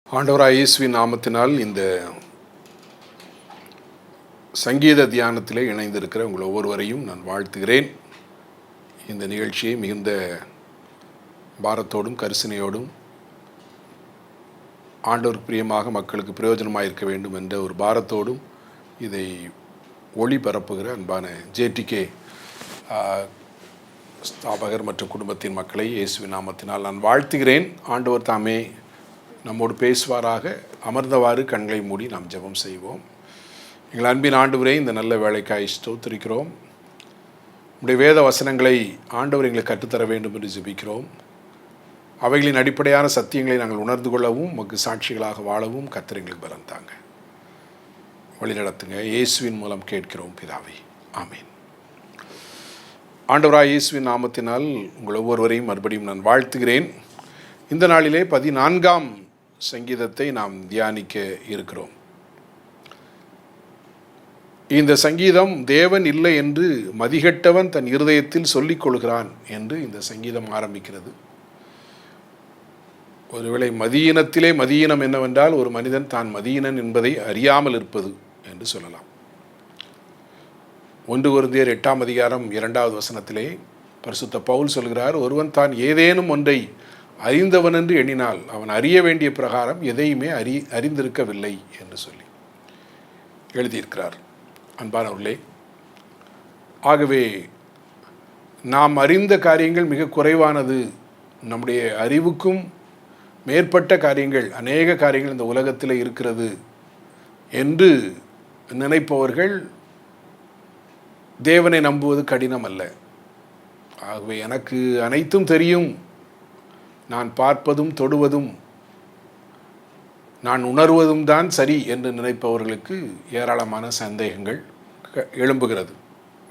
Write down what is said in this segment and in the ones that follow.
ஆண்டவராகிய இயேசுவின் நாமத்தினால் இந்த சங்கீத தியானத்திலே இணைந்திருக்கிற உங்கள் ஒவ்வொருவரையும் நான் வாழ்த்துகிறேன். இந்த நிகழ்ச்சியை மிகுந்த பாரத்தோடும் கரிசனையோடும் ஆண்டவருக்கு பிரியமாக மக்களுக்கு பிரயோஜனமாக இருக்க வேண்டும் என்ற ஒரு பாரத்தோடும் இதை ஒளிபரப்புகிற அன்பான ஜேடிகே ஸ்தாபகர் மற்றும் குடும்பத்தின் மக்களை இயேசுவின் நாமத்தினால் நான் வாழ்த்துகிறேன். ஆண்டவர் தாமே நம்மோடு பேசுவாராக. அமர்ந்தவாறு கண்களை மூடி நாம் ஜெபம் செய்வோம். எங்கள் அன்பின் ஆண்டவரே, இந்த நல்ல வேலைக்காய் ஸ்தோத்திரிக்கிறோம். உடைய வேத வசனங்களை ஆண்டவர் எங்களுக்கு கற்றுத்தர வேண்டும் என்று ஜெபிக்கிறோம். அவைகளின் அடிப்படையான சத்தியங்களை நாங்கள் உணர்ந்து கொள்ளவும் உமக்கு சாட்சிகளாக வாழவும் கர்த்தர் எங்களுக்கு பலன் தாங்க, வழிநடத்துங்க. இயேசுவின் மூலம் கேட்கிறோம் பிதாவே, ஆமீன். ஆண்டவராய் இயேசுவின் நாமத்தினால் உங்கள் ஒவ்வொருவரையும் மறுபடியும் நான் வாழ்த்துகிறேன். இந்த நாளிலே 14ஆம் சங்கீதத்தை நாம் தியானிக்க இருக்கிறோம். இந்த சங்கீதம் தேவன் இல்லை என்று மதிகெட்டவன் தன் இருதயத்தில் சொல்லிக் கொள்கிறான் என்று இந்த சங்கீதம் ஆரம்பிக்கிறது. ஒருவேளை மதியினத்திலே மதியினம் என்னவென்றால் ஒரு மனிதன் தான் மதியினன் என்பதை அறியாமல் இருப்பது என்று சொல்லலாம். 1 கொரிந்தியர் 8ஆம் அதிகாரம் 2வது வசனத்திலே பரிசுத்த பவுல் சொல்கிறார், ஒருவன் தான் ஏதேனும் ஒன்றை அறிந்தவன் என்று எண்ணினால் அவன் அறிய வேண்டிய பிரகாரம் எதையுமே அறிந்திருக்கவில்லை என்று சொல்லி எழுதியிருக்கிறார். அன்பானவர்களே, ஆகவே நாம் அறிந்த காரியங்கள் மிக குறைவானது. நம்முடைய அறிவுக்கும் மேற்பட்ட காரியங்கள், அநேக காரியங்கள் இந்த உலகத்தில் இருக்கிறது என்று நினைப்பவர்கள் தேவனை நம்புவது கடினம் அல்ல. ஆகவே எனக்கு அனைத்தும் தெரியும், நான் பார்ப்பதும் தொடுவதும் நான் உணர்வதும் தான் சரி என்று நினைப்பவர்களுக்கு ஏராளமான சந்தேகங்கள் எழும்புகிறது.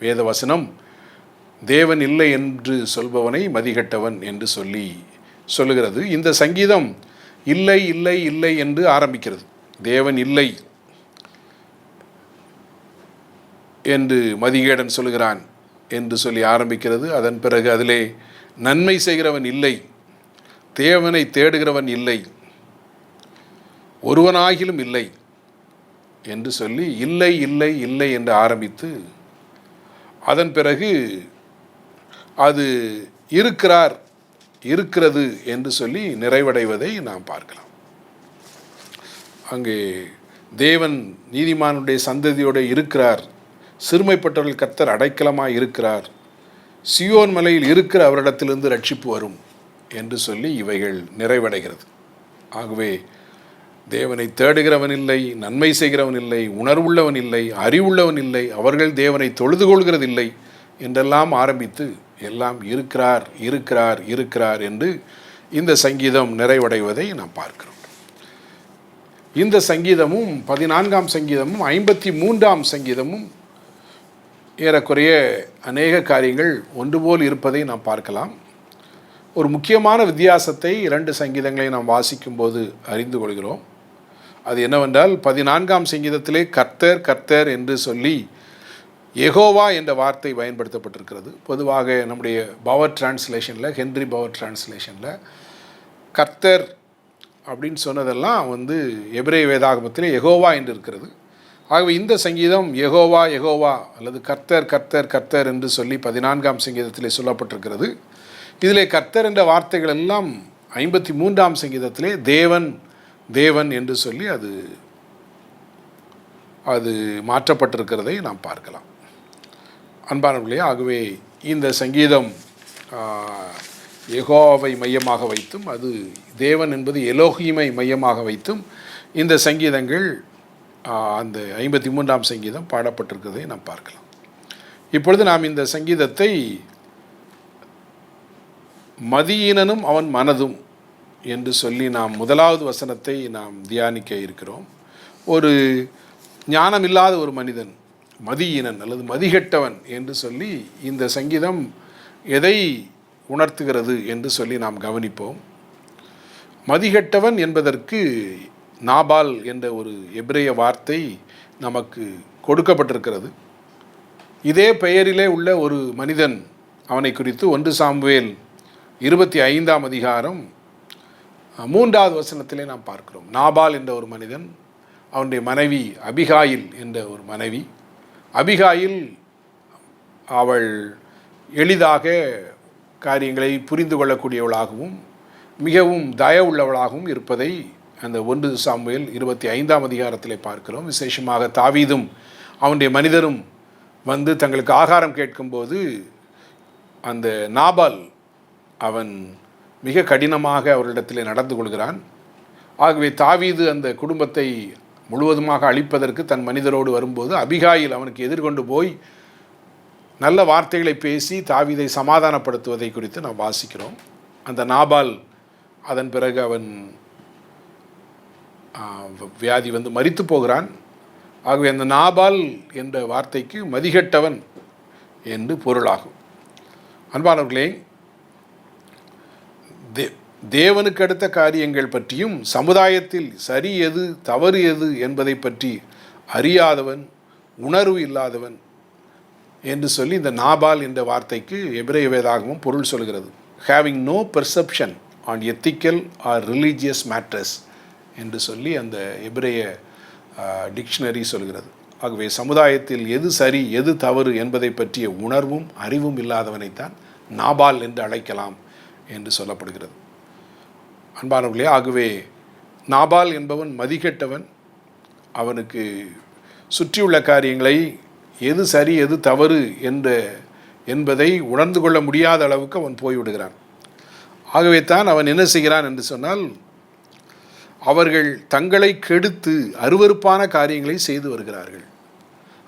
வேதவசனம் தேவன் இல்லை என்று சொல்பவனை மதிகெட்டவன் என்று சொல்லுகிறது. இந்த சங்கீதம் இல்லை இல்லை இல்லை என்று ஆரம்பிக்கிறது. தேவன் இல்லை என்று மதிகேடன் சொல்லுகிறான் என்று சொல்லி ஆரம்பிக்கிறது. அதன் பிறகு அதிலே நன்மை செய்கிறவன் இல்லை, தேவனை தேடுகிறவன் இல்லை, ஒருவனாகிலும் இல்லை என்று சொல்லி இல்லை இல்லை இல்லை என்று ஆரம்பித்து அதன் பிறகு அது இருக்கிறது என்று சொல்லி நிறைவடைவதை நாம் பார்க்கலாம். அங்கே தேவன் நீதிமானுடைய சந்ததியோடு இருக்கிறார், சிறுமைப்பட்டவர்கள் கர்த்தர் அடைக்கலமாய் இருக்கிறார், சியோன் மலையில் இருக்கிற அவரிடத்திலிருந்து ரட்சிப்பு வரும் என்று சொல்லி இவைகள் நிறைவடைகிறது. ஆகவே தேவனை தேடுகிறவன் இல்லை, நன்மை செய்கிறவன் இல்லை, உணர்வுள்ளவன் இல்லை, அறிவுள்ளவன் இல்லை, அவர்கள் தேவனை தொழுது கொள்கிறதில்லை என்றெல்லாம் ஆரம்பித்து எல்லாம் இருக்கிறார் இருக்கிறார் இருக்கிறார் என்று இந்த சங்கீதம் நிறைவடைவதை நாம் பார்க்கிறோம். இந்த சங்கீதமும் 14ஆம் சங்கீதமும் 53ஆம் சங்கீதமும் ஏறக்குறைய அநேக காரியங்கள் ஒன்று போல் இருப்பதை நாம் பார்க்கலாம். ஒரு முக்கியமான வித்தியாசத்தை 2 சங்கீதங்களை நாம் வாசிக்கும் போது அறிந்து கொள்கிறோம். அது என்னவென்றால் 14ஆம் சங்கீதத்திலே கர்த்தர் கர்த்தர் என்று சொல்லி யெகோவா என்ற வார்த்தை பயன்படுத்தப்பட்டிருக்கிறது. பொதுவாக நம்முடைய பவர் டிரான்ஸ்லேஷனில், ஹென்றி பவர் டிரான்ஸ்லேஷனில் கர்த்தர் அப்படின்னு சொன்னதெல்லாம் எபிரேய வேதாகமத்திலே யெகோவா என்று இருக்கிறது. ஆகவே இந்த சங்கீதம் யெகோவா யெகோவா அல்லது கர்த்தர் கர்த்தர் கர்த்தர் என்று சொல்லி 14ஆம் சங்கீதத்திலே சொல்லப்பட்டிருக்கிறது. இதிலே கர்த்தர் என்ற வார்த்தைகள் எல்லாம் 53ஆம் சங்கீதத்திலே தேவன் தேவன் என்று சொல்லி அது மாற்றப்பட்டிருக்கிறதை நாம் பார்க்கலாம். அன்பானவர்களே, ஆகவே இந்த சங்கீதம் யெகோவாவை மையமாக வைத்தும், அது தேவன் என்பது எலோஹீமை மையமாக வைத்தும் இந்த சங்கீதங்கள் அந்த 53ஆம் சங்கீதம் பாடப்பட்டிருக்கிறதை நாம் பார்க்கலாம். இப்பொழுது நாம் இந்த சங்கீதத்தை மதியீனனும் அவன் மனதும் என்று சொல்லி நாம் 1வது வசனத்தை நாம் தியானிக்க இருக்கிறோம். ஒரு ஞானம் இல்லாத ஒரு மனிதன் மதியீனன் அல்லது மதிகெட்டவன் என்று சொல்லி இந்த சங்கீதம் எதை உணர்த்துகிறது என்று சொல்லி நாம் கவனிப்போம். மதிகெட்டவன் என்பதற்கு நாபால் என்ற ஒரு எபிரேய வார்த்தை நமக்கு கொடுக்கப்பட்டிருக்கிறது. இதே பெயரிலே உள்ள ஒரு மனிதன், அவனை குறித்து 1 சாமுவேல் 25ஆம் அதிகாரம் 3வது வசனத்திலே நாம் பார்க்கிறோம். நாபால் என்ற ஒரு மனிதன், அவனுடைய மனைவி அபிகாயில் என்ற ஒரு மனைவி. அபிகாயில் அவள் எளிதாக காரியங்களை புரிந்து கொள்ளக்கூடியவளாகவும் மிகவும் தயவுள்ளவளாகவும் இருப்பதை அந்த 1 சாமுவேல் 25ஆம் அதிகாரத்திலே பார்க்கிறோம். விசேஷமாக தாவீதும் அவனுடைய மனிதரும் வந்து தங்களுக்கு ஆகாரம் கேட்கும்போது அந்த நாபால் அவன் மிக கடினமாக அவரிடத்தில் நடந்து கொள்கிறான். ஆகவே தாவீது அந்த குடும்பத்தை முழுவதுமாக அழிப்பதற்கு தன் மனிதரோடு வரும்போது அபிகாயில் அவனுக்கு எதிர்கொண்டு போய் நல்ல வார்த்தைகளை பேசி தாவீதை சமாதானப்படுத்துவதை குறித்து நாம் வாசிக்கிறோம். அந்த நாபால் அதன் பிறகு அவன் வியாதி வந்து மரித்து போகிறான். ஆகவே அந்த நாபால் என்ற வார்த்தைக்கு மதிகெட்டவன் என்று பொருளாகும். அன்பானவர்களே, தேவனுக்கு அடுத்த காரியங்கள் பற்றியும் சமுதாயத்தில் சரி எது தவறு எது என்பதை பற்றி அறியாதவன், உணர்வு இல்லாதவன் என்று சொல்லி இந்த நாபால் என்ற வார்த்தைக்கு எபிரேய வேதாகமும் பொருள் சொல்கிறது. Having no perception on ethical or religious matters என்று சொல்லி அந்த எபிரேய டிக்ஷனரி சொல்கிறது. ஆகவே சமுதாயத்தில் எது சரி எது தவறு என்பதை பற்றிய உணர்வும் அறிவும் இல்லாதவனைத்தான் நாபால் என்று அழைக்கலாம் என்று சொல்லப்படுகிறது. அன்பானவர்களே, ஆகவே நாபால் என்பவன் மதிகெட்டவன். அவனுக்கு சுற்றியுள்ள காரியங்களை எது சரி எது தவறு என்பதை உணர்ந்து கொள்ள முடியாத அளவுக்கு அவன் போய்விடுகிறான். ஆகவே தான் அவன் என்ன செய்கிறான் என்று சொன்னால், அவர்கள் தங்களை கெடுத்து அருவருப்பான காரியங்களை செய்து வருகிறார்கள்.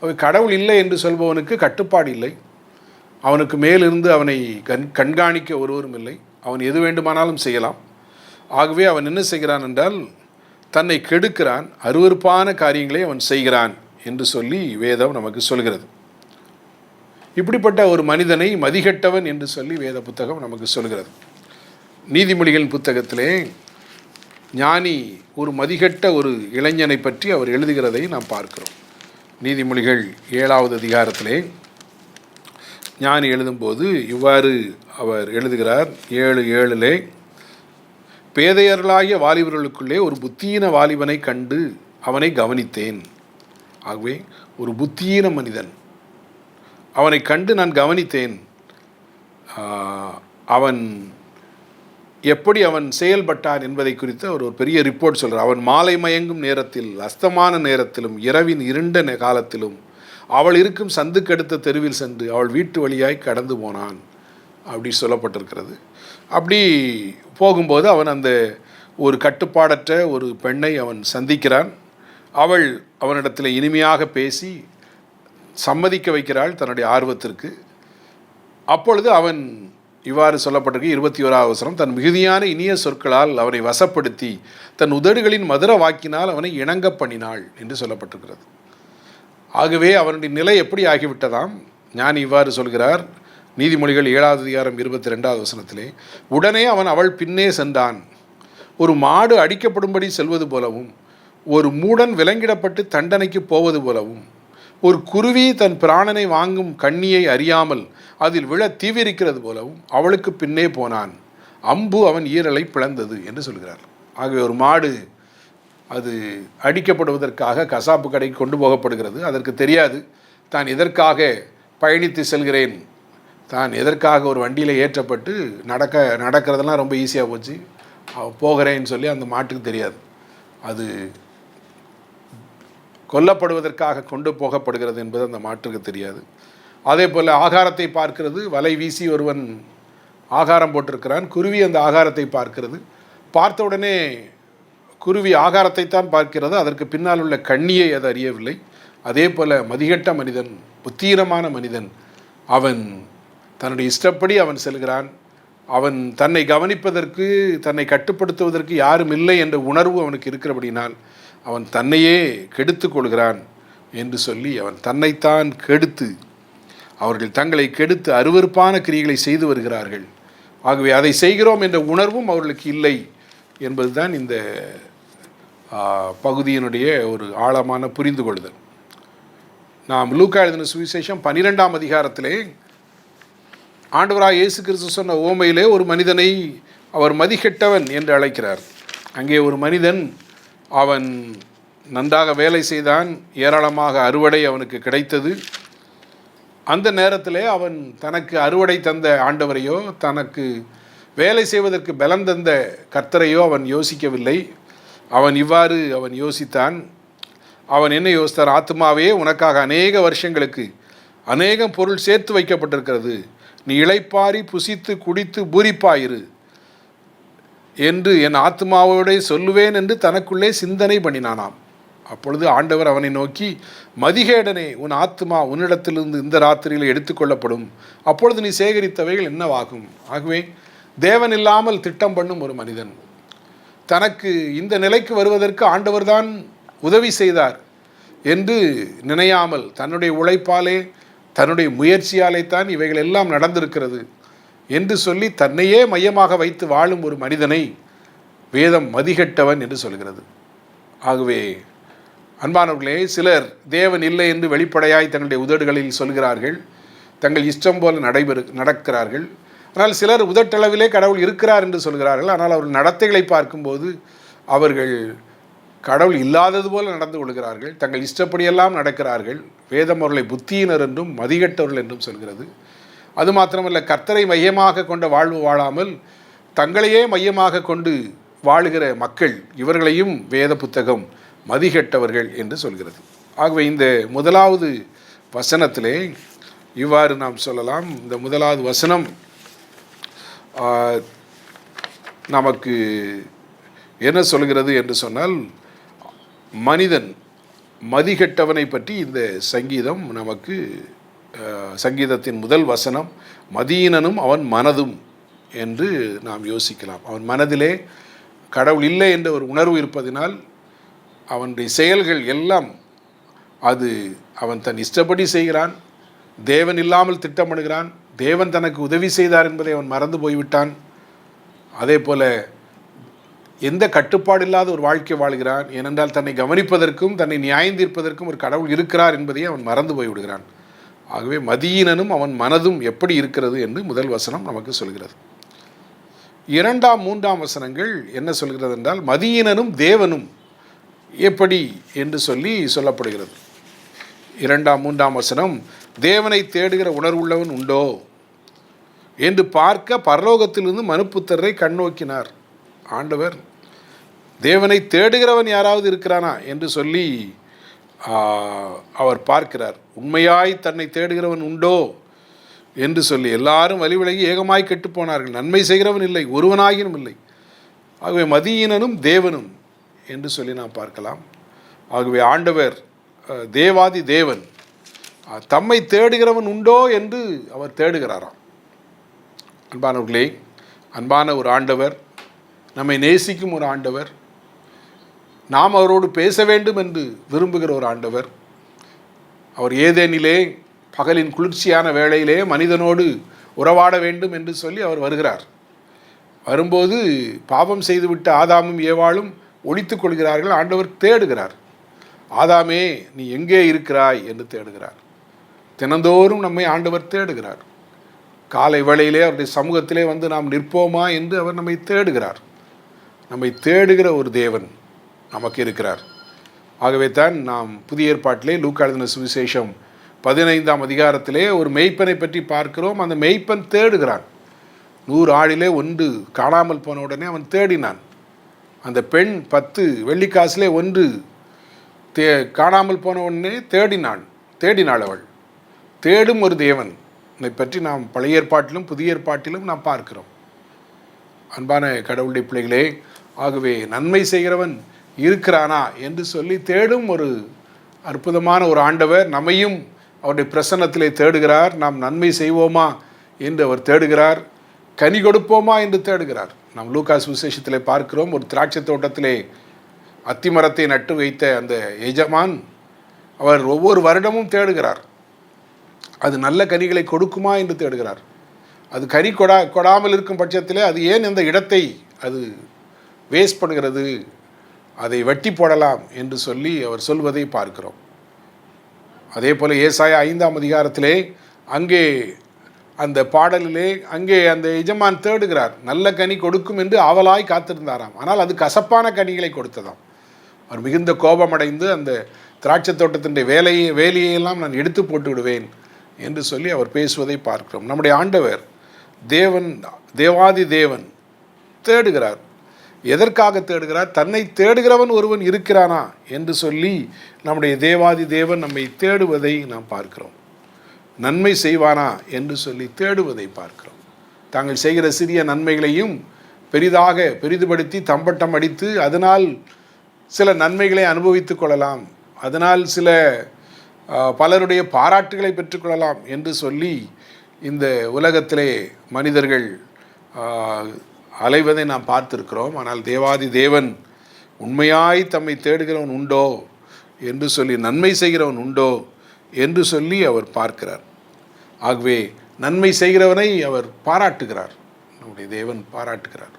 அவை கடவுள் இல்லை என்று சொல்பவனுக்கு கட்டுப்பாடு இல்லை. அவனுக்கு மேலிருந்து அவனை கண்காணிக்க ஒருவரும் இல்லை. அவன் எது வேண்டுமானாலும் செய்யலாம். ஆகவே அவன் என்ன செய்கிறான் என்றால், தன்னை கெடுக்கிறான், அருவருப்பான காரியங்களை அவன் செய்கிறான் என்று சொல்லி வேதம் நமக்கு சொல்கிறது. இப்படிப்பட்ட ஒரு மனிதனை மதிகெட்டவன் என்று சொல்லி வேத புத்தகம் நமக்கு சொல்கிறது. நீதிமொழிகளின் புத்தகத்திலே ஞானி ஒரு மதிகெட்ட ஒரு இளைஞனை பற்றி அவர் எழுதுகிறதை நாம் பார்க்கிறோம். நீதிமொழிகள் 7வது அதிகாரத்திலே ஞானி எழுதும்போது இவ்வாறு அவர் எழுதுகிறார். 7:7 பேதையர்களாகிய வாலிபர்களுக்குள்ளே ஒரு புத்தியீன வாலிபனை கண்டு அவனை கவனித்தேன். ஆகவே ஒரு புத்தியீன மனிதன், அவனை கண்டு நான் கவனித்தேன். அவன் எப்படி அவன் செயல்பட்டான் என்பதை குறித்து அவர் ஒரு பெரிய ரிப்போர்ட் சொல்கிறார். அவன் மாலை மயங்கும் நேரத்தில், அஸ்தமான நேரத்திலும், இரவின் இருண்ட காலத்திலும் அவள் இருக்கும் சந்துக்கடுத்த தெருவில் சென்று அவள் வீட்டு வழியாய் கடந்து போனான் அப்படி சொல்லப்பட்டிருக்கிறது. அப்படி போகும்போது அவன் அந்த ஒரு கட்டுப்பாடற்ற ஒரு பெண்ணை அவன் சந்திக்கிறான். அவள் அவனிடத்தில் இனிமையாக பேசி சம்மதிக்க வைக்கிறாள் தன்னுடைய ஆர்வத்திற்கு. அப்பொழுது அவன் இவ்வாறு சொல்லப்பட்டிருக்கு 21வது வசனம், தன் மிகுதியான இனிய சொற்களால் அவனை வசப்படுத்தி தன் உதடுகளின் மதுர வாக்கினால் அவனை இணங்க பண்ணினாள் என்று சொல்லப்பட்டிருக்கிறது. ஆகவே அவனுடைய நிலை எப்படி ஆகிவிட்டதாம்? ஞானி இவ்வாறு சொல்கிறார். நீதிமொழிகள் 7வது அதிகாரம் 22வது வசனத்திலே, உடனே அவன் அவள் பின்னே சென்றான். ஒரு மாடு அடிக்கப்படும்படி செல்வது போலவும், ஒரு மூடன் விலங்கிடப்பட்டு தண்டனைக்கு போவது போலவும், ஒரு குருவி தன் பிராணனை வாங்கும் கண்ணியை அறியாமல் அதில் விழ தீவிரிக்கிறது போலவும் அவளுக்கு பின்னே போனான். அம்பு அவன் ஈரலை பிளந்தது என்று சொல்கிறார். ஆகவே ஒரு மாடு அது அடிக்கப்படுவதற்காக கசாப்பு கடைக்கு கொண்டு போகப்படுகிறது. அதற்கு தெரியாது தான் எதற்காக பயணித்து செல்கிறேன், தான் எதற்காக ஒரு வண்டியில் ஏற்றப்பட்டு நடக்கிறதெல்லாம் ரொம்ப ஈஸியாக போச்சு, போகிறேன்னு சொல்லி அந்த மாட்டுக்கு தெரியாது. அது கொல்லப்படுவதற்காக கொண்டு போகப்படுகிறது என்பது அந்த மாட்டுக்கு தெரியாது. அதே போல் ஆகாரத்தை பார்க்கிறது. வலை வீசி ஒருவன் ஆகாரம் போட்டிருக்கிறான். குருவி அந்த ஆகாரத்தை பார்க்கிறது. பார்த்த உடனே குருவி ஆகாரத்தை தான் பார்க்கிறது, அதற்கு பின்னால் உள்ள கண்ணியை அது அறியவில்லை. அதே போல் மதிகெட்ட மனிதன், புத்தீனமான மனிதன், அவன் தன்னுடைய இஷ்டப்படி அவன் செல்கிறான். அவன் தன்னை கவனிப்பதற்கு, தன்னை கட்டுப்படுத்துவதற்கு யாரும் இல்லை என்ற உணர்வு அவனுக்கு இருக்கிறபடினால் அவன் தன்னையே கெடுத்து கொள்கிறான் என்று சொல்லி அவன் தன்னைத்தான் கெடுத்து, அவர்கள் தங்களை கெடுத்து அருவருப்பான கிரியைகளை செய்து வருகிறார்கள். ஆகவே அதை செய்கிறோம் என்ற உணர்வும் அவர்களுக்கு இல்லை என்பதுதான் இந்த பகுதியினுடைய ஒரு ஆழமான புரிந்து கொள்ளுதல். நாம் லூக்கா எழுதின சுவிசேஷம் 12ஆம் அதிகாரத்திலே ஆண்டவராக இயேசு கிறிஸ்து சொன்ன ஓமையிலே ஒரு மனிதனை அவர் மதிகெட்டவன் என்று அழைக்கிறார். அங்கே ஒரு மனிதன், அவன் நன்றாக வேலை செய்தான், ஏராளமாக அறுவடை அவனுக்கு கிடைத்தது. அந்த நேரத்திலே அவன் தனக்கு அறுவடை தந்த ஆண்டவரையோ தனக்கு வேலை செய்வதற்கு பலன் தந்த கர்த்தரையோ அவன் யோசிக்கவில்லை. அவன் யோசித்தான். அவன் என்ன யோசித்தான்? ஆத்துமாவே, உனக்காக அநேக வருஷங்களுக்கு அநேகம் பொருள் சேர்த்து வைக்கப்பட்டிருக்கிறது, நீ இளைப்பாரி புசித்து குடித்து பூரிப்பாயிரு என்று என் ஆத்மாவோட சொல்லுவேன் என்று தனக்குள்ளே சிந்தனை பண்ணினானாம். அப்பொழுது ஆண்டவர் அவனை நோக்கி, மதிகேடனே, உன் ஆத்மா உன்னிடத்திலிருந்து இந்த ராத்திரியில் எடுத்துக்கொள்ளப்படும், அப்பொழுது நீ சேகரித்தவைகள் என்னவாகும்? ஆகவே தேவன் இல்லாமல் திட்டம் பண்ணும் ஒரு மனிதன், தனக்கு இந்த நிலைக்கு வருவதற்கு ஆண்டவர்தான் உதவி செய்தார் என்று நினையாமல், தன்னுடைய உழைப்பாலே தன்னுடைய முயற்சியாலே தான் இவைகள் எல்லாம் நடந்திருக்கிறது என்று சொல்லி தன்னையே மையமாக வைத்து வாழும் ஒரு மனிதனை வேதம் மதிகெட்டவன் என்று சொல்கிறது. ஆகவே அன்பானவர்களே, சிலர் தேவன் இல்லை என்று வெளிப்படையாய் தங்களுடைய உதடுகளில் சொல்கிறார்கள், தங்கள் இஷ்டம் போல நடக்கிறார்கள். ஆனால் சிலர் உதட்டளவிலே கடவுள் இருக்கிறார் என்று சொல்கிறார்கள். ஆனால் அவர்கள் நடத்தைகளை பார்க்கும்போது அவர்கள் கடவுள் இல்லாதது போல நடந்து கொள்கிறார்கள், தங்கள் இஷ்டப்படியெல்லாம் நடக்கிறார்கள். வேதம் அவர்களை புத்தியினர் என்றும் மதிகெட்டவர்கள் என்றும் சொல்கிறது. அது மாத்திரமல்ல, கர்த்தரை மையமாக கொண்ட வாழ்வு வாழாமல் தங்களையே மையமாக கொண்டு வாழுகிற மக்கள், இவர்களையும் வேத புத்தகம் மதிகெட்டவர்கள் என்று சொல்கிறது. ஆகவே இந்த முதலாவது வசனத்திலே இவ்வாறு நாம் சொல்லலாம். இந்த முதலாவது வசனம் நமக்கு என்ன சொல்கிறது என்று சொன்னால், மனிதன் மதிகெட்டவனை பற்றி இந்த சங்கீதம் நமக்கு, சங்கீதத்தின் முதல் வசனம், மதியினனும் அவன் மனதும் என்று நாம் யோசிக்கலாம். அவன் மனதிலே கடவுள் இல்லை என்ற ஒரு உணர்வு இருப்பதினால் அவனுடைய செயல்கள் எல்லாம் அது அவன் தன் இஷ்டப்படி செய்கிறான், தேவன் இல்லாமல் திட்டமிடுகிறான், தேவன் தனக்கு உதவி செய்தார் என்பதை அவன் மறந்து போய்விட்டான். அதே போல எந்த கட்டுப்பாடு இல்லாத ஒரு வாழ்க்கை வாழ்கிறான். ஏனென்றால் தன்னை கவனிப்பதற்கும் தன்னை நியாயந்தீர்ப்பதற்கும் ஒரு கடவுள் இருக்கிறார் என்பதையே அவன் மறந்து போய்விடுகிறான். ஆகவே மதியினனும் அவன் மனதும் எப்படி இருக்கிறது என்று முதல் வசனம் நமக்கு சொல்கிறது. 2, 3 வசனங்கள் என்ன சொல்கிறது என்றால், மதியினனும் தேவனும் எப்படி என்று சொல்லப்படுகிறது. 2, 3 வசனம், தேவனை தேடுகிற உணர்வுள்ளவன் உண்டோ என்று பார்க்க பரலோகத்திலிருந்து மனுப்புத்திரரை கண்ணோக்கினார். ஆண்டவர் தேவனை தேடுகிறவன் யாராவது இருக்கிறானா என்று சொல்லி அவர் பார்க்கிறார். உண்மையாய் தன்னை தேடுகிறவன் உண்டோ என்று சொல்லி எல்லாரும் வழி விலகி ஏகமாய் கெட்டு போனார்கள், நன்மை செய்கிறவன் இல்லை, ஒருவனாகினும் இல்லை. ஆகவே மதியினனும் தேவனும் என்று சொல்லி நாம் பார்க்கலாம். ஆகவே ஆண்டவர் தேவாதி தேவன் தம்மை தேடுகிறவன் உண்டோ என்று அவர் தேடுகிறாராம். அன்பானவர்களே, அன்பான ஒரு ஆண்டவர், நம்மை நேசிக்கும் ஒரு ஆண்டவர், நாம் அவரோடு பேச வேண்டும் என்று விரும்புகிற ஒரு ஆண்டவர். அவர் ஏதேனிலே பகலின் குளிர்ச்சியான வேளையிலே மனிதனோடு உறவாட வேண்டும் என்று சொல்லி அவர் வருகிறார். வரும்போது பாவம் செய்துவிட்ட ஆதாமும் ஏவாளும் ஒழித்துக் கொள்கிறார்கள். ஆண்டவர் தேடுகிறார். ஆதாமே, நீ எங்கே இருக்கிறாய் என்று தேடுகிறார். தினந்தோறும் நம்மை ஆண்டவர் தேடுகிறார். காலை வேளையிலே அவருடைய சமூகத்திலே வந்து நாம் நிற்போமா என்று அவர் நம்மை தேடுகிறார். நம்மை தேடுகிற ஒரு தேவன் நமக்கு இருக்கிறார். ஆகவே தான் நாம் புதிய ஏற்பாட்டிலே லூக்கா எழுதின சுவிசேஷம் 15ஆம் அதிகாரத்திலே ஒரு மெய்ப்பனை பற்றி பார்க்கிறோம். அந்த மெய்ப்பன் தேடுகிறான். 100 ஆடிலே 1 காணாமல் போன உடனே அவன் தேடினான். அந்த பெண் 10 வெள்ளிக்காசிலே 1 காணாமல் போன உடனே தேடினாள் அவள். தேடும் ஒரு தேவன் பற்றி நாம் பழைய ஏற்பாட்டிலும் புதிய ஏற்பாட்டிலும் நாம் பார்க்கிறோம். அன்பான கடவுளுடைய பிள்ளைகளே, ஆகவே நன்மை செய்கிறவன் இருக்கிறானா என்று சொல்லி தேடும் ஒரு அற்புதமான ஒரு ஆண்டவர் நம்மையும் அவருடைய பிரசன்னத்திலே தேடுகிறார். நாம் நன்மை செய்வோமா என்று அவர் தேடுகிறார், கனி கொடுப்போமா என்று தேடுகிறார். நாம் லூக்கா சுவிசேஷத்திலே பார்க்கிறோம், ஒரு திராட்சை தோட்டத்திலே அத்திமரத்தை நட்டு வைத்த அந்த எஜமான் அவர் ஒவ்வொரு வருடமும் தேடுகிறார். அது நல்ல கனிகளை கொடுக்குமா என்று தேடுகிறார். அது கனி கொடாமல் இருக்கும் பட்சத்திலே அது ஏன் இந்த இடத்தை அது வேஸ்ட் பண்ணுகிறது, அதை வெட்டி போடலாம் என்று சொல்லி அவர் சொல்வதை பார்க்கிறோம். அதே போல் ஏசாயா 5ஆம் அதிகாரத்திலே அங்கே அந்த பாடலிலே அங்கே அந்த எஜமான் தேடுகிறார், நல்ல கனி கொடுக்கும் என்று ஆவலாய் காத்திருந்தாராம். ஆனால் அது கசப்பான கனிகளை கொடுத்ததாம். அவர் மிகுந்த கோபமடைந்து அந்த திராட்சை தோட்டத்தினுடைய வேலையெல்லாம் நான் எடுத்து போட்டு விடுவேன் என்று சொல்லி அவர் பேசுவதை பார்க்கிறோம். நம்முடைய ஆண்டவர் தேவாதி தேவன் தேடுகிறார். எதற்காக தேடுகிறார்? தன்னை தேடுகிறவன் ஒருவன் இருக்கிறானா என்று சொல்லி நம்முடைய தேவாதி தேவன் நம்மை தேடுவதை நாம் பார்க்கிறோம். நன்மை செய்வானா என்று சொல்லி தேடுவதை பார்க்கிறோம். தாங்கள் செய்கிற சிறிய நன்மைகளையும் பெரிதுபடுத்தி தம்பட்டம் அடித்து அதனால் சில நன்மைகளை அனுபவித்துக் கொள்ளலாம், அதனால் சில பலருடைய பாராட்டுகளை பெற்றுக்கொள்ளலாம் என்று சொல்லி இந்த உலகத்திலே மனிதர்கள் அலைவதை நாம் பார்த்திருக்கிறோம். ஆனால் தேவாதி தேவன் உண்மையாய் தம்மை தேடுகிறவன் உண்டோ என்று சொல்லி, நன்மை செய்கிறவன் உண்டோ என்று சொல்லி அவர் பார்க்கிறார். ஆகவே நன்மை செய்கிறவனை அவர் பாராட்டுகிறார். நம்முடைய தேவன் பாராட்டுகிறார்.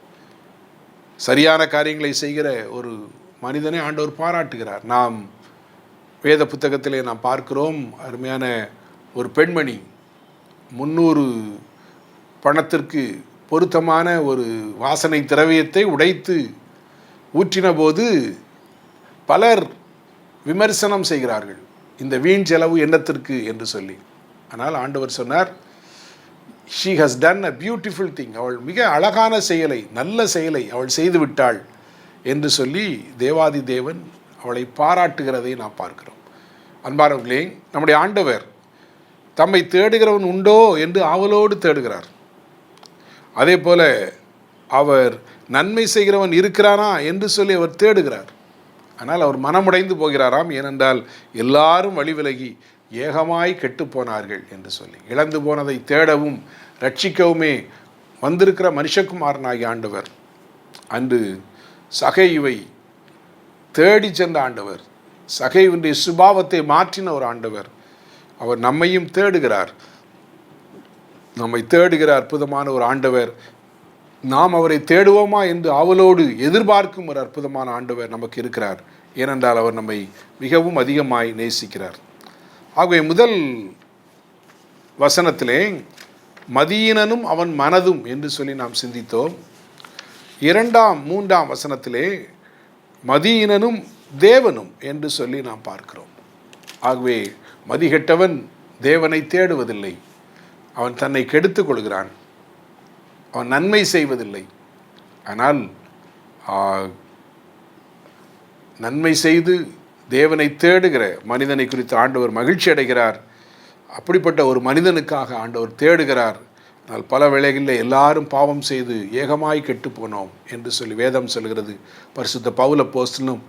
சரியான காரியங்களை செய்கிற ஒரு மனிதனை ஆண்டவர் பாராட்டுகிறார். நாம் வேத புத்தகத்திலே நாம் பார்க்கிறோம், அருமையான ஒரு பெண்மணி 300 பணத்திற்கு பொருத்தமான ஒரு வாசனை திரவியத்தை உடைத்து ஊற்றின போது பலர் விமர்சனம் செய்கிறார்கள், இந்த வீண் செலவு என்னத்திற்கு என்று சொல்லி. ஆனால் ஆண்டவர் சொன்னார், she has done a beautiful thing, அவள் மிக அழகான செயலை, நல்ல செயலை அவள் செய்து விட்டாள் என்று சொல்லி தேவாதி தேவன் அவளை பாராட்டுகிறதை நாம் பார்க்கிறோம். அன்பானவர்களே, நம்முடைய ஆண்டவர் தம்மை தேடுகிறவன் உண்டோ என்று ஆவலோடு தேடுகிறார். அதே போல அவர் நன்மை செய்கிறவன் இருக்கிறானா என்று சொல்லி அவர் தேடுகிறார். ஆனால் அவர் மனமுடைந்து போகிறாராம். ஏனென்றால் எல்லாரும் வழி விலகி ஏகமாய் கெட்டு போனார்கள் என்று சொல்லி, இழந்து போனதை தேடவும் ரட்சிக்கவுமே வந்திருக்கிற மனுஷகுமாரனாகிய ஆண்டவர் அன்று சகைவை தேடி சென்ற ஆண்டவர், சகைவினுடைய சுபாவத்தை மாற்றின ஒரு ஆண்டவர். அவர் நம்மையும் தேடுகிறார், நம்மை தேடுகிற அற்புதமான ஒரு ஆண்டவர். நாம் அவரை தேடுவோமா என்று ஆவலோடு எதிர்பார்க்கும் ஒரு அற்புதமான ஆண்டவர் நமக்கு இருக்கிறார். ஏனென்றால் அவர் நம்மை மிகவும் அதிகமாய் நேசிக்கிறார். ஆகவே முதல் வசனத்திலே மதியீனனும் அவன் மனதும் என்று சொல்லி நாம் சிந்தித்தோம். 2ஆம் 3ஆம் வசனத்திலே மதியீனனும் தேவனும் என்று சொல்லி நாம் பார்க்கிறோம். ஆகவே மதிகெட்டவன் தேவனை தேடுவதில்லை, அவன் தன்னை கெடுத்துக் கொள்கிறான், அவன் நன்மை செய்வதில்லை. ஆனால் நன்மை செய்து தேவனை தேடுகிற மனிதனை குறித்து ஆண்டவர் மகிழ்ச்சி அடைகிறார். அப்படிப்பட்ட ஒரு மனிதனுக்காக ஆண்டவர் தேடுகிறார். ஆனால் பல வேளைகளில் எல்லாரும் பாவம் செய்து ஏகமாய் கெட்டு போனோம் என்று சொல்லி வேதம் சொல்கிறது. பரிசுத்த பவுல் அப்போஸ்தலனும்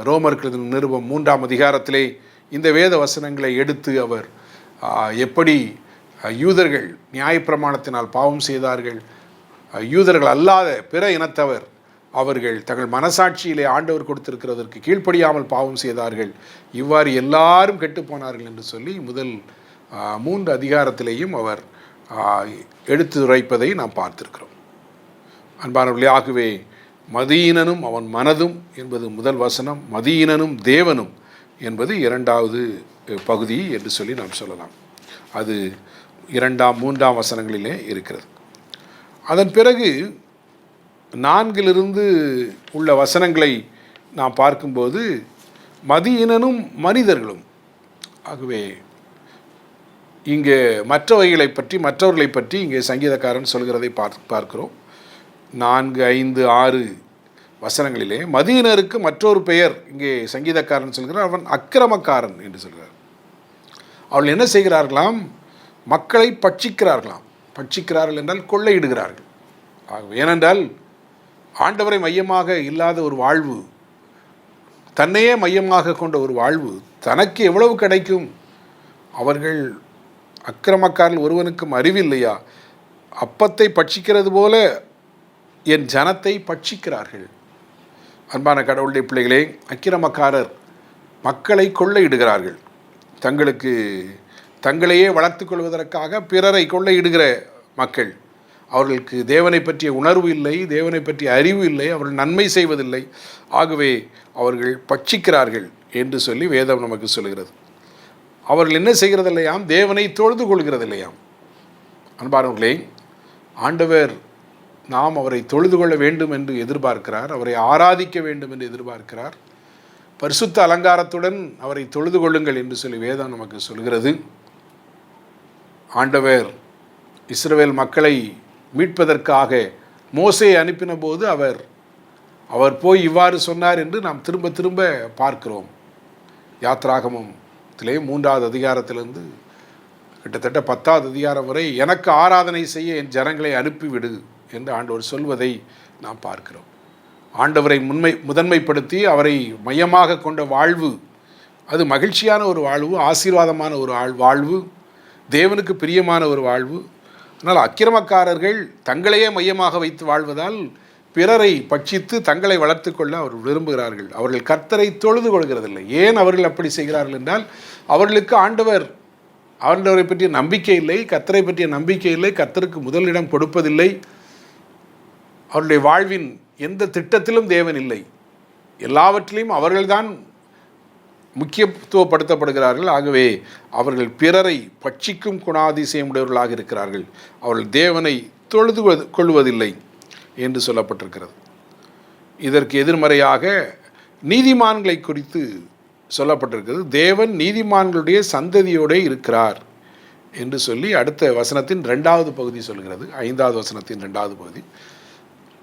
ரோமர்கள் நிருபம் 3ஆம் அதிகாரத்திலே இந்த வேத வசனங்களை எடுத்து அவர் எப்படி யூதர்கள் நியாயப்பிரமாணத்தினால் பாவம் செய்தார்கள், யூதர்கள் அல்லாத பிற இனத்தவர் அவர்கள் தங்கள் மனசாட்சியிலே ஆண்டவர் கொடுத்திருக்கிறதற்கு கீழ்ப்படியாமல் பாவம் செய்தார்கள், இவ்வாறு எல்லாரும் கெட்டு போனார்கள் என்று சொல்லி முதல் 3 அதிகாரத்திலேயும் அவர் எடுத்துரைப்பதை நாம் பார்த்திருக்கிறோம். அன்பானவர்களே, ஆகவே மதியீனனும் அவன் மனதும் என்பது முதல் வசனம், மதியீனனும் தேவனும் என்பது 2வது பகுதி என்று சொல்லி நாம் சொல்லலாம். அது 2ஆம் 3ஆம் வசனங்களிலே இருக்கிறது. அதன் பிறகு 4லிருந்து உள்ள வசனங்களை நாம் பார்க்கும்போது மதியீனனும் மனிதர்களும். ஆகவே இங்கே மற்றவர்களை பற்றி இங்கே சங்கீதக்காரன் சொல்கிறதை பார்க்கிறோம். 4, 5, 6 வசனங்களிலே மதியீனருக்கு மற்றொரு பெயர் இங்கே சங்கீதக்காரன் சொல்கிறார், அவன் அக்கிரமக்காரன் என்று சொல்கிறார். அவர்கள் என்ன செய்கிறார்களாம்? மக்களை பட்சிக்கிறார்கள் என்றால் கொள்ளையிடுகிறார்கள். ஆகவே ஏனென்றால் ஆண்டவரை மையமாக இல்லாத ஒரு வாழ்வு, தன்னையே மையமாக கொண்ட ஒரு வாழ்வு தனக்கு எவ்வளவு கிடைக்கும்? அவர்கள் அக்கிரமக்காரர்கள் ஒருவனுக்கும் அறிவில்லையா? அப்பத்தை பட்சிக்கிறது போல என் ஜனத்தை பட்சிக்கிறார்கள். அன்பான கடவுளுடைய பிள்ளைகளே, அக்கிரமக்காரர் மக்களை கொள்ளையிடுகிறார்கள். தங்களையே வளர்த்து கொள்வதற்காக பிறரை கொள்ளையிடுகிற மக்கள். அவர்களுக்கு தேவனை பற்றிய உணர்வு இல்லை, தேவனை பற்றிய அறிவு இல்லை, அவர்கள் நன்மை செய்வதில்லை. ஆகவே அவர்கள் பட்சிக்கிறார்கள் என்று சொல்லி வேதம் நமக்கு சொல்கிறது. அவர்கள் என்ன செய்கிறது இல்லையாம்? தேவனை தொழுது கொள்கிறது இல்லையாம். அன்பானவர்களே, ஆண்டவர் நாம் அவரை தொழுது கொள்ள வேண்டும் என்று எதிர்பார்க்கிறார், அவரை ஆராதிக்க வேண்டும் என்று எதிர்பார்க்கிறார். பரிசுத்த அலங்காரத்துடன் அவரை தொழுது கொள்ளுங்கள் என்று சொல்லி வேதம் நமக்கு சொல்கிறது. ஆண்டவர் இஸ்ரவேல் மக்களை மீட்பதற்காக மோசேயை அனுப்பின போது அவர் போய் இவ்வாறு சொன்னார் என்று நாம் திரும்ப திரும்ப பார்க்கிறோம். யாத்ராகமத்திலே 3வது அதிகாரத்திலிருந்து கிட்டத்தட்ட 10வது அதிகாரம் வரை எனக்கு ஆராதனை செய்ய என் ஜனங்களை அனுப்பிவிடு என்று ஆண்டவர் சொல்வதை நாம் பார்க்கிறோம். ஆண்டவரை முதன்மைப்படுத்தி அவரை மையமாக கொண்ட வாழ்வு, அது மகிழ்ச்சியான ஒரு வாழ்வு, ஆசீர்வாதமான ஒரு வாழ்வு, தேவனுக்கு பிரியமான ஒரு வாழ்வு. ஆனால் அக்கிரமக்காரர்கள் தங்களையே மையமாக வைத்து வாழ்வதால் பிறரை பட்சித்து தங்களை வளர்த்து கொள்ள அவர்கள் விரும்புகிறார்கள். அவர்கள் கர்த்தரை தொழுது கொள்கிறதில்லை. ஏன் அவர்கள் அப்படி செய்கிறார்கள் என்றால், அவர்களுக்கு ஆண்டவரை பற்றிய நம்பிக்கை இல்லை, கர்த்தரை பற்றிய நம்பிக்கை இல்லை, கர்த்தருக்கு முதலிடம் கொடுப்பதில்லை. அவருடைய வாழ்வின் எந்த திட்டத்திலும் தேவன் இல்லை, எல்லாவற்றிலையும் அவர்கள்தான் முக்கியத்துவப்படுத்தப்படுகிறார்கள். ஆகவே அவர்கள் பிறரை பட்சிக்கும் குணாதிசயம் உடையவர்களாக இருக்கிறார்கள். அவர்கள் தேவனை தொழுது கொள்வதில்லை என்று சொல்லப்பட்டிருக்கிறது. இதற்கு எதிர்மறையாக நீதிமான்களை குறித்து சொல்லப்பட்டிருக்கிறது. தேவன் நீதிமான்களுடைய சந்ததியோடு இருக்கிறார் என்று சொல்லி அடுத்த வசனத்தின் 2வது பகுதி சொல்கிறது. 5வது வசனத்தின் 2வது பகுதி.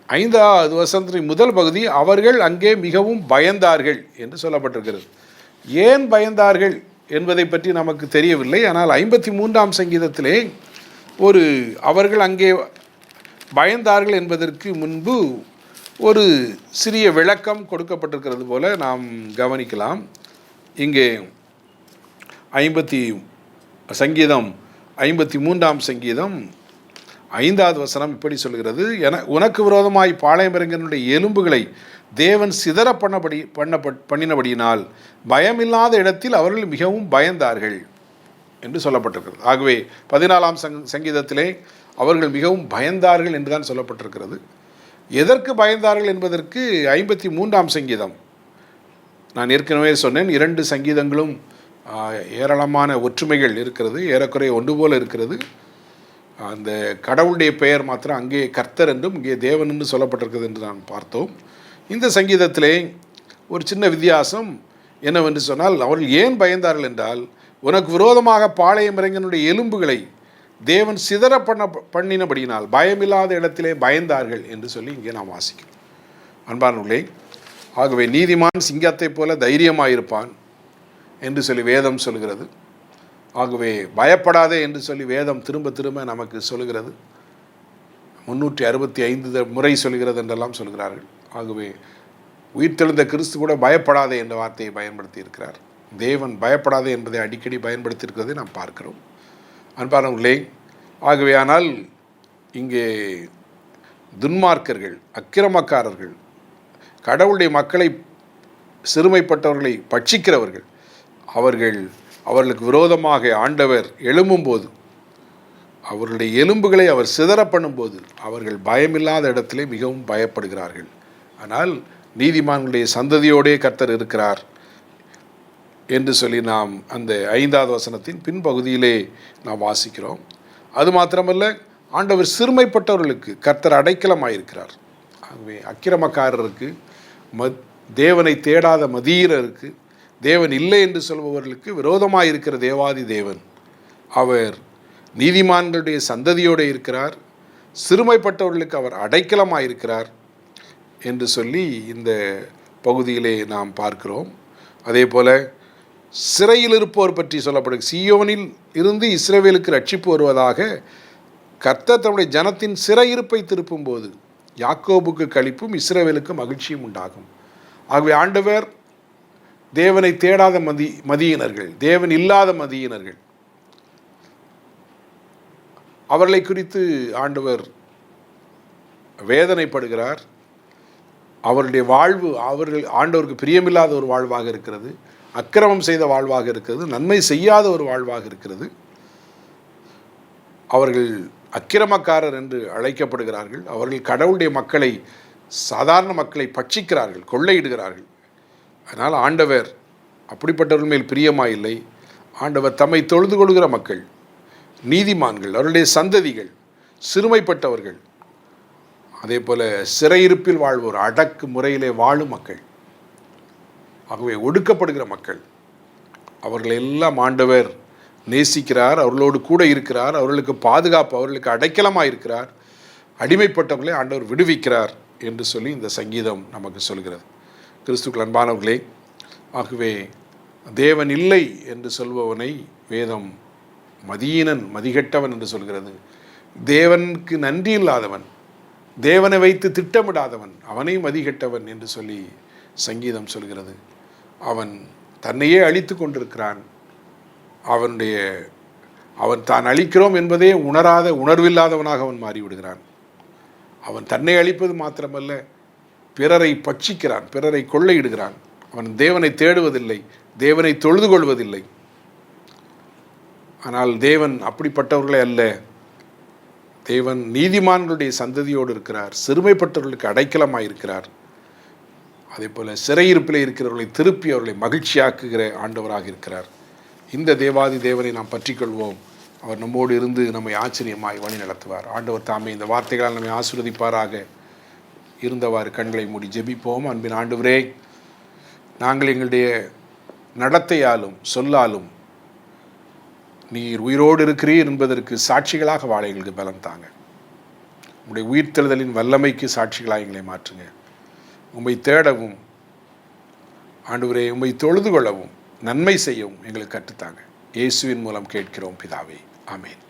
5வது வசனத்தின் முதல் பகுதி, அவர்கள் அங்கே மிகவும் பயந்தார்கள் என்று சொல்லப்பட்டிருக்கிறது. ஏன் பயந்தார்கள் என்பதை பற்றி நமக்கு தெரியவில்லை. ஆனால் 53ஆம் சங்கீதத்திலே அவர்கள் அங்கே பயந்தார்கள் என்பதற்கு முன்பு ஒரு சிறிய விளக்கம் கொடுக்கப்பட்டிருக்கிறது போல நாம் கவனிக்கலாம். இங்கே 53ஆம் சங்கீதம் 5வது வசனம் இப்படி சொல்கிறது, உனக்கு விரோதமாய் பாளையமிறங்கினுடைய எலும்புகளை தேவன் சிதற பண்ணினபடியினால் பயமில்லாத இடத்தில் அவர்கள் மிகவும் பயந்தார்கள் என்று சொல்லப்பட்டிருக்கிறது. ஆகவே 14ஆம் சங்கீதத்திலே அவர்கள் மிகவும் பயந்தார்கள் என்று தான் சொல்லப்பட்டிருக்கிறது. எதற்கு பயந்தார்கள் என்பதற்கு 53ஆம் சங்கீதம், நான் ஏற்கனவே சொன்னேன், 2 சங்கீதங்களும் ஏராளமான ஒற்றுமைகள் இருக்கிறது, ஏறக்குறைய ஒன்று போல இருக்கிறது. அந்த கடவுளுடைய பெயர் மாத்திரம் அங்கே கர்த்தர் என்றும் இங்கே தேவன் என்று சொல்லப்பட்டிருக்கிறது என்று நான் பார்த்தோம். இந்த சங்கீதத்திலே ஒரு சின்ன வித்தியாசம் என்னவென்று சொன்னால், அவர்கள் ஏன் பயந்தார்கள் என்றால், உனக்கு விரோதமாக பாளையமிறங்கினுடைய எலும்புகளை தேவன் சிதற பண்ணினபடியினால் பயமில்லாத இடத்திலே பயந்தார்கள் என்று சொல்லி இங்கே நாம் வாசிக்கிறோம். அன்பானவர்களே, ஆகவே நீதிமான் சிங்கத்தை போல தைரியமாயிருப்பான் என்று சொல்லி வேதம் சொல்கிறது. ஆகவே பயப்படாதே என்று சொல்லி வேதம் திரும்ப திரும்ப நமக்கு சொல்கிறது. 365 முறை சொல்கிறது என்றெல்லாம் சொல்கிறார்கள். ஆகவே உயிர்த்தெழுந்த கிறிஸ்து கூட பயப்படாதே என்ற வார்த்தையை பயன்படுத்தி இருக்கிறார். தேவன் பயப்படாதே என்பதை அடிக்கடி பயன்படுத்தியிருக்கிறதை நாம் பார்க்கிறோம். அன்பானவர்களே, ஆகவே ஆனால் இங்கே துன்மார்க்கர்கள், அக்கிரமக்காரர்கள், கடவுளுடைய மக்களை சிறுமைப்பட்டவர்களை பட்சிக்கிறவர்கள், அவர்களுக்கு விரோதமாக ஆண்டவர் எழும்பும்போது, அவர்களுடைய எலும்புகளை அவர் சிதற பண்ணும்போது அவர்கள் பயமில்லாத இடத்திலே மிகவும் பயப்படுகிறார்கள். ஆனால் நீதிமான்களுடைய சந்ததியோடே கர்த்தர் இருக்கிறார் என்று சொல்லி நாம் அந்த 5வது வசனத்தின் பின்பகுதியிலே நாம் வாசிக்கிறோம். அது மாத்திரமல்ல, ஆண்டவர் சிறுமைப்பட்டவர்களுக்கு கர்த்தர் அடைக்கலமாயிருக்கிறார். ஆகவே அக்கிரமக்காரருக்கு, தேவனை தேடாத மதீரருக்கு, தேவன் இல்லை என்று சொல்பவர்களுக்கு விரோதமாக இருக்கிற தேவாதி தேவன் அவர் நீதிமான்களுடைய சந்ததியோடு இருக்கிறார், சிறுமைப்பட்டவர்களுக்கு அவர் அடைக்கலமாக இருக்கிறார் என்று சொல்லி இந்த பகுதியிலே நாம் பார்க்கிறோம். அதே போல சிறையில் இருப்போர் பற்றி சொல்லப்படுகிறது. சீயோனில் இருந்து இஸ்ரவேலுக்கு ரட்சிப்பு வருவதாக கர்த்தர் தன்னுடைய ஜனத்தின் சிறையிருப்பை திருப்பும் போது யாக்கோபுக்கு களிப்பும் இஸ்ரவேலுக்கு மகிழ்ச்சியும் உண்டாகும். ஆகவே ஆண்டவர் தேவனை தேடாத மதியினர்கள், தேவன் இல்லாத மதியினர்கள், அவர்களை குறித்து ஆண்டவர் வேதனைப்படுகிறார். அவருடைய வாழ்வு ஆண்டவருக்கு பிரியமில்லாத ஒரு வாழ்வாக இருக்கிறது, அக்கிரமம் செய்த வாழ்வாக இருக்கிறது, நன்மை செய்யாத ஒரு வாழ்வாக இருக்கிறது. அவர்கள் அக்கிரமக்காரர் என்று அழைக்கப்படுகிறார்கள். அவர்கள் கடவுளுடைய மக்களை, சாதாரண மக்களை பட்சிக்கிறார்கள், கொள்ளையிடுகிறார்கள். அதனால் ஆண்டவர் அப்படிப்பட்டவர்கள் மேல் பிரியமாயில்லை. ஆண்டவர் தம்மை தொழுது கொள்கிற மக்கள், நீதிமான்கள், அவருடைய சந்ததிகள், சிறுமைப்பட்டவர்கள், அதே போல சிறையிருப்பில் வாழ்வோர், அடக்கு முறையிலே வாழும் மக்கள், ஆகவே ஒடுக்கப்படுகிற மக்கள், அவர்களெல்லாம் ஆண்டவர் நேசிக்கிறார், அவர்களோடு கூட இருக்கிறார், அவர்களுக்கு பாதுகாப்பு, அவர்களுக்கு அடைக்கலமாக இருக்கிறார், அடிமைப்பட்டவர்களை ஆண்டவர் விடுவிக்கிறார் என்று சொல்லி இந்த சங்கீதம் நமக்கு சொல்கிறது. கிறிஸ்துக்கள் அன்பானவர்களே, ஆகவே தேவன் இல்லை என்று சொல்பவனை வேதம் மதியீனன், மதிகெட்டவன் என்று சொல்கிறது. தேவனுக்கு நன்றி இல்லாதவன், தேவனை வைத்து திட்டமிடாதவன், அவனை மதிகெட்டவன் என்று சொல்லி சங்கீதம் சொல்கிறது. அவன் தன்னையே அழித்து கொண்டிருக்கிறான். அவன் தான் அழிக்கிறோம் என்பதே உணராத, உணர்வில்லாதவனாக அவன் மாறிவிடுகிறான். அவன் தன்னை அழிப்பது மாத்திரமல்ல, பிறரை பட்சிக்கிறான், பிறரை கொள்ளையிடுகிறான். அவன் தேவனை தேடுவதில்லை, தேவனை தொழுது கொள்வதில்லை. ஆனால் தேவன் அப்படிப்பட்டவர்களே அல்ல. தேவன் நீதிமான்களுடைய சந்ததியோடு இருக்கிறார், சிறுமைப்பட்டவர்களுக்கு அடைக்கலமாக இருக்கிறார். அதே போல் சிறையிருப்பில் இருக்கிறவர்களை திருப்பி அவர்களை மகிழ்ச்சியாக்குகிற ஆண்டவராக இருக்கிறார். இந்த தேவாதி தேவனை நாம் பற்றிக்கொள்வோம். அவர் நம்மோடு இருந்து நம்மை ஆச்சரியமாய் வழி நடத்துவார். ஆண்டவர் தாமே இந்த வார்த்தைகளால் நம்மை ஆசீர்வதிப்பாராக. இருந்தவாறு கண்களை மூடி ஜெபிப்போம். அன்பின் ஆண்டவரே, நாங்கள் எங்களுடைய நடத்தையாலும் சொல்லாலும் நீர் உயிரோடு இருக்கிறீர் என்பதற்கு சாட்சிகளாக வாழ எங்களுக்கு பலம் தாங்க. உங்களுடைய உயிர்த்தெழுதலின் வல்லமைக்கு சாட்சிகளாக எங்களை மாற்றுங்க. உம்மை தேடவும் ஆண்டவரே, உம்மை தொழுது கொள்ளவும், நன்மை செய்யவும் எங்களுக்கு கற்றுத்தாங்க. இயேசுவின் மூலம் கேட்கிறோம் பிதாவே, ஆமென்.